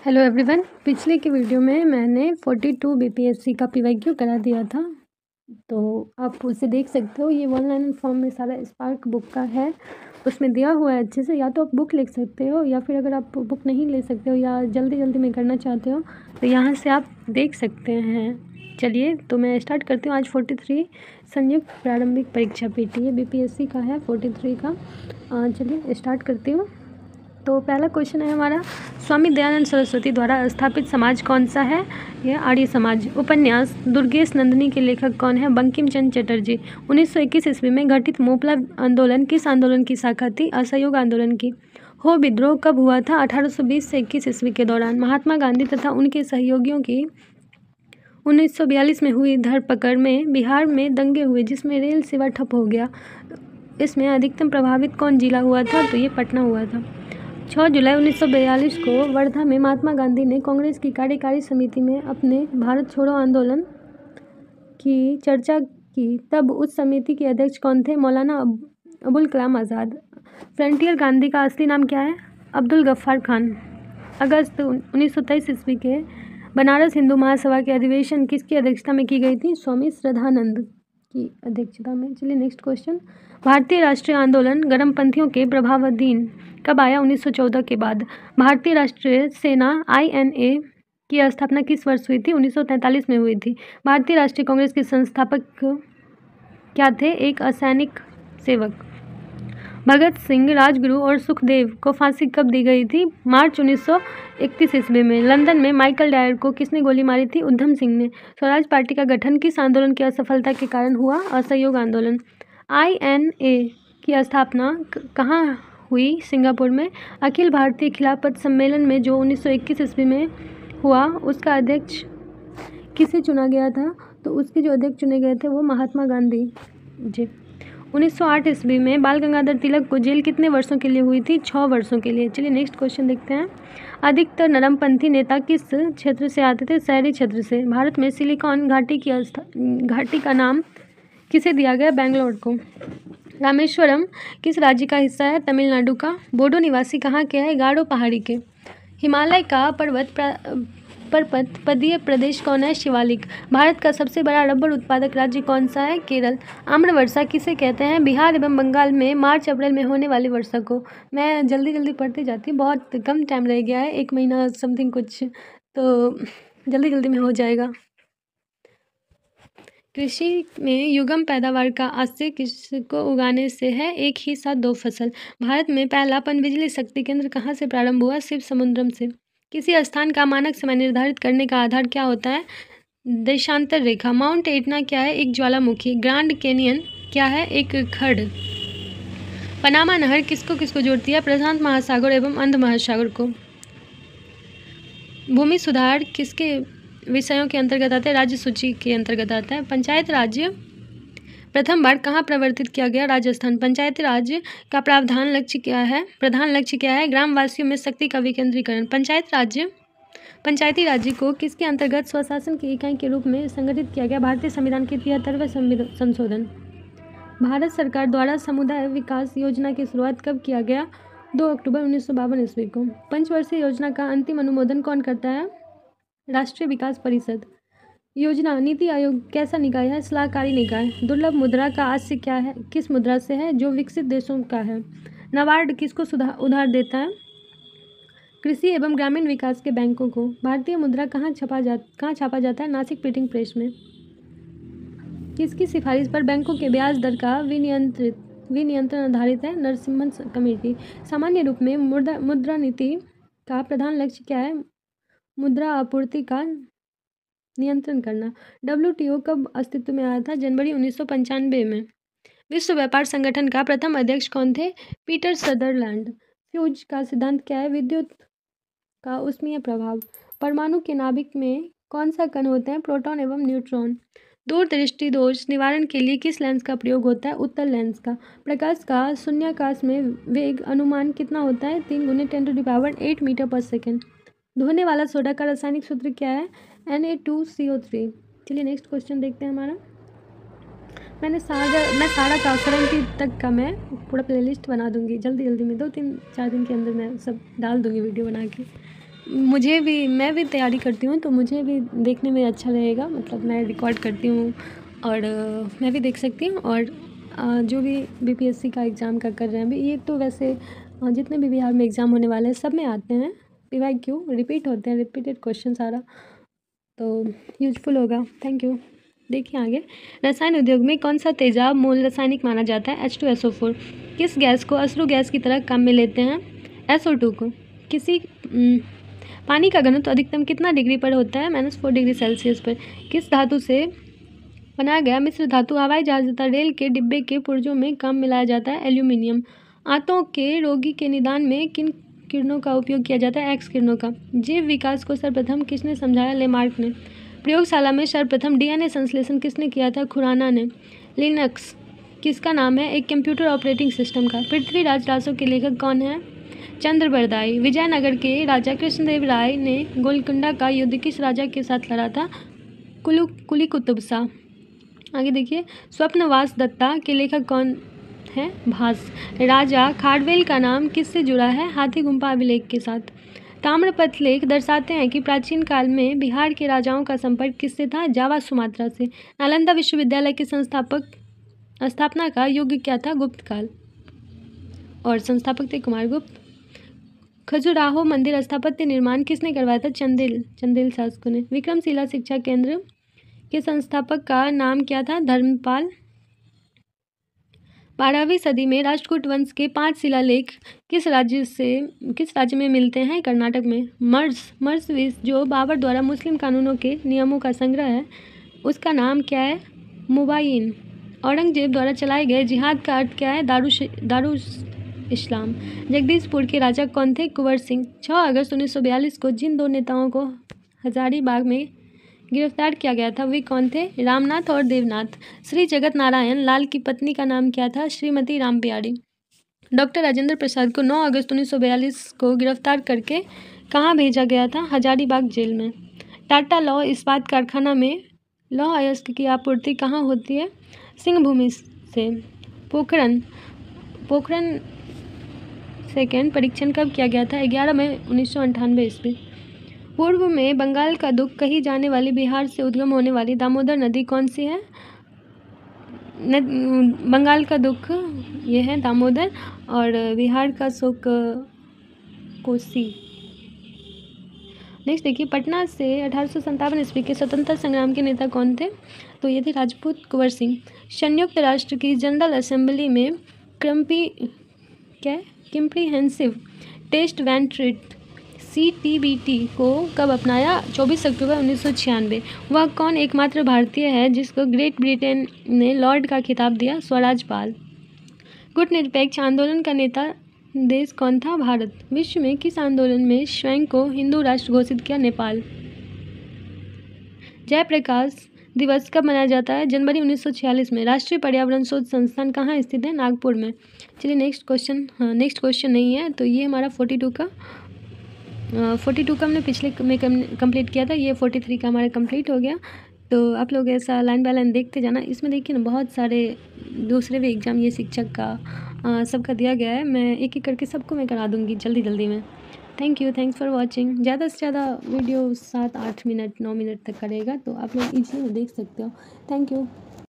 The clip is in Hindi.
हेलो एवरीवन, पिछले की वीडियो में मैंने 42 बीपीएससी का पीवाईक्यू करा दिया था, तो आप उसे देख सकते हो। ये ऑनलाइन फॉर्म में सारा स्पार्क बुक का है, उसमें दिया हुआ है अच्छे से। या तो आप बुक लिख सकते हो, या फिर अगर आप बुक नहीं ले सकते हो या जल्दी जल्दी में करना चाहते हो तो यहाँ से आप देख सकते हैं। चलिए तो मैं स्टार्ट करती हूँ। आज 43 संयुक्त प्रारंभिक परीक्षा पीटी बीपीएससी का है 43 का। चलिए स्टार्ट करती हूँ। तो पहला क्वेश्चन है हमारा, स्वामी दयानंद सरस्वती द्वारा स्थापित समाज कौन सा है? यह आर्य समाज। उपन्यास दुर्गेश नंदिनी के लेखक कौन है? बंकिम चंद्र चटर्जी। 1921 ईस्वी में घटित मोपला आंदोलन किस आंदोलन की शाखा थी? असहयोग आंदोलन की। हो विद्रोह कब हुआ था? 1820 से 21 ईस्वी के दौरान। महात्मा गांधी तथा उनके सहयोगियों की 1942 में हुई धरपकड़ में बिहार में दंगे हुए, जिसमें रेल सेवा ठप हो गया। इसमें अधिकतम प्रभावित कौन जिला हुआ था? तो ये पटना हुआ था। 6 जुलाई 1942 को वर्धा में महात्मा गांधी ने कांग्रेस की कार्यकारी समिति में अपने भारत छोड़ो आंदोलन की चर्चा की। तब उस समिति के अध्यक्ष कौन थे? मौलाना अबुल कलाम आज़ाद। फ्रंटियर गांधी का असली नाम क्या है? अब्दुल गफ्फार खान। अगस्त 1923 ईस्वी के बनारस हिंदू महासभा के अधिवेशन किसकी अध्यक्षता में की गई थी? स्वामी श्रद्धानंद की अध्यक्षता में। चलिए नेक्स्ट क्वेश्चन, भारतीय राष्ट्रीय आंदोलन गर्मपंथियों के प्रभावाधीन कब आया? 1914 के बाद। भारतीय राष्ट्रीय सेना INA की स्थापना किस वर्ष हुई थी? 1943 में हुई थी। भारतीय राष्ट्रीय कांग्रेस के संस्थापक क्या थे? एक असैनिक सेवक। भगत सिंह, राजगुरु और सुखदेव को फांसी कब दी गई थी? मार्च 1931 ईस्वी में। लंदन में माइकल डायर को किसने गोली मारी थी? उधम सिंह ने। स्वराज पार्टी का गठन किस आंदोलन की असफलता के कारण हुआ? असहयोग आंदोलन। INA की स्थापना कहाँ हुई? सिंगापुर में। अखिल भारतीय खिलाफत सम्मेलन में जो 1921 ईस्वी में हुआ, उसका अध्यक्ष किसे चुना गया था? तो उसके जो अध्यक्ष चुने गए थे वो महात्मा गांधी जी। 1908 ईस्वी में बाल गंगाधर तिलक को जेल कितने वर्षों के लिए हुई थी? 6 वर्षों के लिए। चलिए नेक्स्ट क्वेश्चन देखते हैं। अधिकतर नरमपंथी नेता किस क्षेत्र से आते थे? शहरी क्षेत्र से। भारत में सिलिकॉन घाटी का नाम किसे दिया गया? बेंगलोर को। रामेश्वरम किस राज्य का हिस्सा है? तमिलनाडु का। बोडो निवासी कहाँ के हैं? गारो पहाड़ी के। हिमालय का पर्वत पदीय प्रदेश कौन है? शिवालिक। भारत का सबसे बड़ा रबर उत्पादक राज्य कौन सा है? केरल। आम्र वर्षा किसे कहते हैं? बिहार एवं बंगाल में मार्च अप्रैल में होने वाली वर्षा को। मैं जल्दी जल्दी पढ़ती जाती हूँ, बहुत कम टाइम रह गया है, 1 महीना समथिंग कुछ, तो जल्दी जल्दी में हो जाएगा। कृषि में युगम पैदावार का आशय किसको उगाने से है? एक ही साथ 2 फसल। भारत में पहला पनबिजली शक्ति केंद्र कहाँ से प्रारंभ हुआ? शिव समुद्रम से। किसी स्थान का मानक समय निर्धारित करने का आधार क्या होता है? देशांतर रेखा। माउंट एटना क्या है? एक ज्वालामुखी। ग्रांड कैनियन क्या है? एक खड़। पनामा नहर किसको किसको जोड़ती है? प्रशांत महासागर एवं अंध महासागर को। भूमि सुधार किसके विषयों के अंतर्गत आता है? राज्य सूची के अंतर्गत आता है। पंचायत राज्य प्रथम बार कहाँ प्रवर्तित किया गया? राजस्थान। पंचायती राज का प्रधान लक्ष्य क्या है? ग्रामवासियों में शक्ति का विकेंद्रीकरण। पंचायती राज्य को किसके अंतर्गत स्वशासन की इकाई के रूप में संगठित किया गया? भारतीय संविधान के 73वें संशोधन। भारत सरकार द्वारा समुदाय विकास योजना की शुरुआत कब किया गया? 2 अक्टूबर 1952 ईस्वी को। पंचवर्षीय योजना का अंतिम अनुमोदन कौन करता है? राष्ट्रीय विकास परिषद। योजना नीति आयोग कैसा निकाय है? सलाहकारी निकाय। दुर्लभ मुद्रा का आशय क्या है? किस मुद्रा से है? जो विकसित देशों का है। नाबार्ड किसको उधार देता है? कृषि एवं ग्रामीण विकास के बैंकों को। भारतीय मुद्रा कहाँ छापा जाता है? नासिक प्रिंटिंग प्रेस में। किसकी सिफारिश पर बैंकों के ब्याज दर का विनियंत्रण आधारित है? नरसिम्हन कमेटी। सामान्य रूप में मुद्रा नीति का प्रधान लक्ष्य क्या है? मुद्रा आपूर्ति का नियंत्रण करना। WTO कब अस्तित्व में आया था? जनवरी 1995 में। विश्व व्यापार संगठन का प्रथम अध्यक्ष कौन थे? Peter Sutherland. फ्यूज का सिद्धांत क्या है? विद्युत का ऊष्मीय प्रभाव। परमाणु के नाभिक में कौन सा कण होते हैं? प्रोटॉन एवं न्यूट्रॉन। दूरदृष्टि दोष निवारण के लिए किस लेंस का प्रयोग होता है? उत्तल लेंस का। प्रकाश का शून्याकाश में वेग अनुमान कितना होता है? 3 × 10⁸ मीटर पर सेकेंड। धोने वाला सोडा का रासायनिक सूत्र क्या है? Na2CO3। चलिए नेक्स्ट क्वेश्चन देखते हैं हमारा। मैं सारा काउंसलिंग तक का मैं पूरा प्लेलिस्ट बना दूंगी जल्दी में, 2-3-4 दिन के अंदर मैं सब डाल दूंगी वीडियो बना के। मैं भी तैयारी करती हूँ, तो मुझे भी देखने में अच्छा रहेगा, मतलब मैं रिकॉर्ड करती हूँ और मैं भी देख सकती हूँ। और जो भी बीपीएससी का एग्ज़ाम का कर रहे हैं अभी, ये तो वैसे जितने भी बिहार में एग्ज़ाम होने वाले हैं सब में आते हैं, पीवाईक्यू रिपीट होते हैं, रिपीटेड क्वेश्चन सारा, तो यूजफुल होगा। Thank you. देखिए आगे, रसायन उद्योग में कौन सा तेजाब मूल रासायनिक माना जाता है? H2SO4। किस गैस को अश्रु गैस की तरह काम में लेते हैं? SO2 को। किसी पानी का घनत्व अधिकतम कितना डिग्री पर होता है? -4 डिग्री सेल्सियस पर। किस धातु से बनाया गया मिश्र धातु हवाई जहाज तथा रेल के डिब्बे के पुर्जों में कम मिलाया जाता है? एल्यूमिनियम। आंतों के रोगी के निदान में किन किरणों का उपयोग किया जाता है? एक्स किरणों का। जीव विकास को सर्वप्रथम किसने समझाया? लेमार्क ने। प्रयोगशाला में सर्वप्रथम डीएनए संश्लेषण किसने किया था? खुराना ने। लिनक्स किसका नाम है? एक कंप्यूटर ऑपरेटिंग सिस्टम का। पृथ्वीराज रासो के लेखक कौन है? चंद्रबरदाई। विजयनगर के राजा कृष्णदेव राय ने गोलकुंडा का युद्ध किस राजा के साथ लड़ा था? कुली कुतुब शाह। आगे देखिए, स्वप्नवास दत्ता के लेखक कौन है? भास। राजा खारवेल का नाम किससे जुड़ा है? हाथी गुम्फा अभिलेख के साथ। ताम्रपत्र लेख दर्शाते हैं कि प्राचीन काल में बिहार के राजाओं का संपर्क किससे था? जावा सुमात्रा से। नालंदा विश्वविद्यालय के स्थापना का युग क्या था? गुप्त काल, और संस्थापक थे कुमारगुप्त। खजुराहो मंदिर स्थापत्य निर्माण किसने करवाया था? चंदेल शासकों ने। विक्रमशिला शिक्षा केंद्र के संस्थापक का नाम क्या था? धर्मपाल। 12वीं सदी में राष्ट्रकूट वंश के 5 शिलालेख किस राज्य में मिलते हैं? कर्नाटक में। मर्स जो बाबर द्वारा मुस्लिम कानूनों के नियमों का संग्रह है, उसका नाम क्या है? मुबायिन। औरंगजेब द्वारा चलाए गए जिहाद का अर्थ क्या है? दारुस इस्लाम। जगदीशपुर के राजा कौन थे? कुंवर सिंह। 6 अगस्त 1942 को जिन 2 नेताओं को हजारीबाग में गिरफ्तार किया गया था वे कौन थे? रामनाथ और देवनाथ। श्री जगत नारायण लाल की पत्नी का नाम क्या था? श्रीमती रामप्यारी। डॉक्टर राजेंद्र प्रसाद को 9 अगस्त 1942 को गिरफ्तार करके कहाँ भेजा गया था? हजारीबाग जेल में। टाटा लौह इस्पात कारखाना में लौह अयस्क की आपूर्ति कहाँ होती है? सिंहभूमि से। पोखरण सेकेंड परीक्षण कब किया गया था? 11 मई 1998 ईस्वी। पूर्व में बंगाल का दुख कही जाने वाली बिहार से उद्गम होने वाली दामोदर नदी कौन सी है? बंगाल का दुख ये है दामोदर, और बिहार का सुख कोसी। नेक्स्ट देखिए, पटना से 1857 ईस्वी के स्वतंत्रता संग्राम के नेता कौन थे? तो ये थे राजपूत कुंवर सिंह। संयुक्त राष्ट्र की जनरल असेंबली में comprehensive test ban treaty CTBT को कब अपनाया? 24 अक्टूबर 1996। वह कौन एकमात्र भारतीय है जिसको ग्रेट ब्रिटेन ने लॉर्ड का खिताब दिया? स्वराज पाल। गुटनिरपेक्ष आंदोलन का नेता देश कौन था? भारत। विश्व में किस आंदोलन में स्वयं को हिंदू राष्ट्र घोषित किया? नेपाल। जयप्रकाश दिवस कब मनाया जाता है? जनवरी 1946 में। राष्ट्रीय पर्यावरण शोध संस्थान कहाँ स्थित है? नागपुर में। चलिए नेक्स्ट क्वेश्चन नहीं है, तो ये हमारा 42 का हमने पिछले में कंप्लीट किया था, ये 43 का हमारा कंप्लीट हो गया। तो आप लोग ऐसा लाइन बाय लाइन देखते जाना। इसमें देखिए ना, बहुत सारे दूसरे भी एग्ज़ाम ये शिक्षक का सबका दिया गया है। मैं एक एक करके सबको मैं करा दूँगी जल्दी में। Thanks for watching. ज़्यादा से ज़्यादा वीडियो 7-8 मिनट 9 मिनट तक करेगा, तो आप लोग इजीली देख सकते हो। Thank you.